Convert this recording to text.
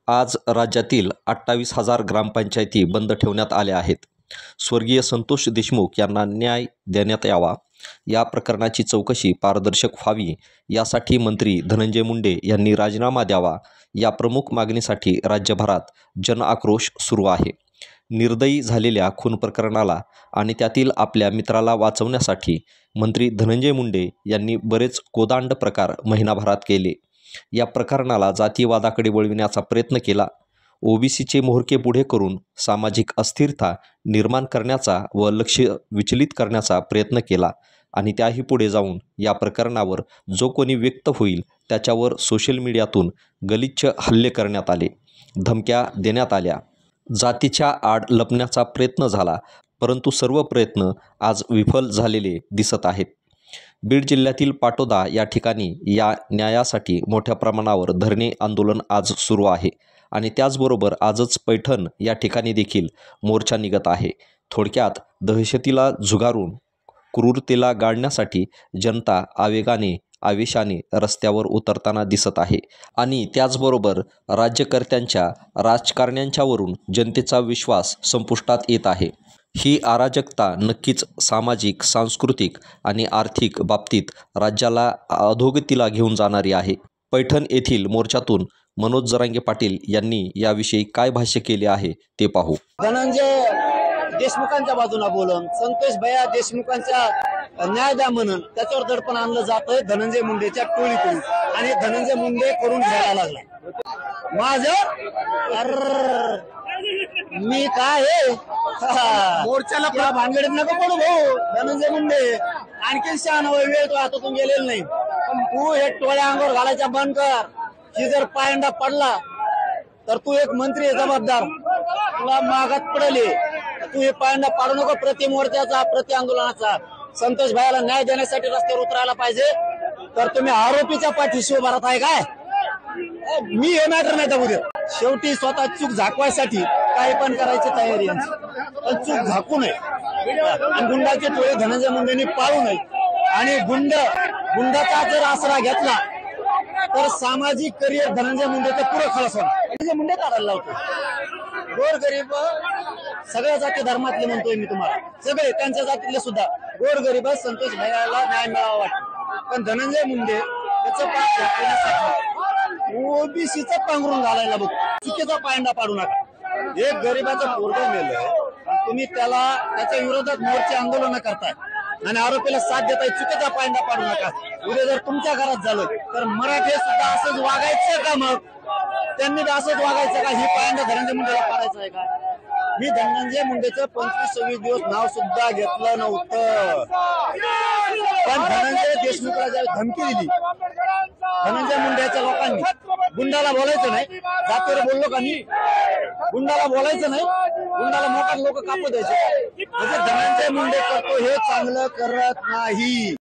आज राज्यातील 28,000 ग्रामपंचायती बंद ठेवण्यात आल्या आहेत. स्वर्गीय संतोष देशमुख यांना न्याय देण्यात यावा, या प्रकरणाची चौकशी पारदर्शक व्हावी यासाठी मंत्री धनंजय मुंडे यांनी राजीनामा द्यावा, या प्रमुख मागणीसाठी राज्यभरात जनआक्रोश सुरू आहे. निर्दयी झालेल्या खून प्रकरणाला आणि त्यातील आपल्या मित्राला वाचवण्यासाठी मंत्री धनंजय मुंडे यांनी बरेच कोदांड प्रकार महिनाभरात केले. या प्रकरणाला जातीयवादाकडे वळविण्याचा प्रयत्न केला. ओबीसीचे मोहरके पुढे करून सामाजिक अस्थिरता निर्माण करण्याचा व लक्ष विचलित करण्याचा प्रयत्न केला आणि त्याही पुढे जाऊन या प्रकरणावर जो कोणी व्यक्त होईल त्याच्यावर सोशल मीडियातून गलिच्छ हल्ले करण्यात आले, धमक्या देण्यात आल्या, जातीच्या आड लपण्याचा प्रयत्न झाला. परंतु सर्व प्रयत्न आज विफल झालेले दिसत आहेत. बीड जिल्ह्यातील पाटोदा या ठिकाणी या न्यायासाठी मोठ्या प्रमाणावर धरणे आंदोलन आज सुरू आहे आणि त्याचबरोबर आजच पैठण या ठिकाणी देखील मोर्चा निघत आहे. थोडक्यात दहशतीला झुगारून क्रूरतेला गाडण्यासाठी जनता आवेगाने आवेशाने रस्त्यावर उतरताना दिसत आहे आणि त्याचबरोबर राज्यकर्त्यांच्या राजकारण्यांच्यावरून जनतेचा विश्वास संपुष्टात येत आहे. ही अराजकता नक्कीच सामाजिक, सांस्कृतिक आणि आर्थिक बाबतीत राज्याला अधोगतीला घेऊन जाणारी आहे. पैठण येथील मोर्चातून मनोज जरांगे पाटील यांनी याविषयी काय भाष्य केले आहे ते पाहू. धनंजय देशमुखांच्या बाजूला बोलून संतोष भैया देशमुखांच्या न्याय द्या म्हणून त्याच्यावर दडपण आणलं जातंय धनंजय मुंडेच्या टोळीकडून आणि धनंजय मुंडे करून घ्यायला लागलाय. माझं मी काय मोर्चाला त्या भानगडीत नको पडू भाऊ. धनंजय मुंडे आणखी शहाणा वेळ तो हातातून गेलेला नाही, पण तू हे टोळ्या अंगावर घालायच्या बंद कर. ही जर पायंडा पडला तर तू एक मंत्री आहे जबाबदार, तुला मागात पडले. तू हे पायंडा पाडू नको. प्रति मोर्चाचा, प्रति आंदोलनाचा संतोष भाईला न्याय देण्यासाठी रस्त्यावर उतरायला पाहिजे. तर तुम्ही आरोपीच्या पाठीशी उभा राहत आहे काय? मी हे मॅटर नाही उद्या. शेवटी स्वतः चूक झाकवायसाठी काही पण करायची तयारी यांची, पण चूक झाकू नये आणि गुंडाचे टोळे धनंजय मुंडेंनी पाळू नये. आणि गुंडाचा जर आसरा घेतला तर सामाजिक करिअर धनंजय मुंडेचं पुरं खलास होणार. धनंजय मुंडे काढायला लावतो. गोरगरीब सगळ्या जाती धर्मातले म्हणतोय मी तुम्हाला, सगळे त्यांच्या जातीतले सुद्धा गोरगरीब संतोष भैयाला न्याय मिळावा वाटतो. पण धनंजय मुंडे त्याचं ओबीसीचा पांघरून घालायला बघ. चुकीचा पायंडा पाडू नका. एक गरीबाचं पोरगं मेलंय, तुम्ही त्याच्या विरोधात मोर्चे आंदोलन करताय आणि आरोपीला साथ देताय. चुकीचा पायंडा पाडू नका. उद्या जर तुमच्या घरात झालं तर मराठी सुद्धा असंच वागायचं का? मग त्यांनी असंच वागायचं का? ही पायंडा धनंजय मुंडेला पाडायचं आहे का? मी धनंजय मुंडेचं 25-26 दिवस नाव सुद्धा घेतलं नव्हतं, पण धनंजय देशमुखला ज्यावेळी धमकी दिली धनंजय मुंडेच्या लोकांनी, गुंडाला बोलायचं नाही, जातीवर बोललो का मी? गुंडाला बोलायचं नाही, गुंडाला मोठा लोक कापू द्यायचे. म्हणजे धनंजय मुंडे करतो हे चांगलं करत नाही.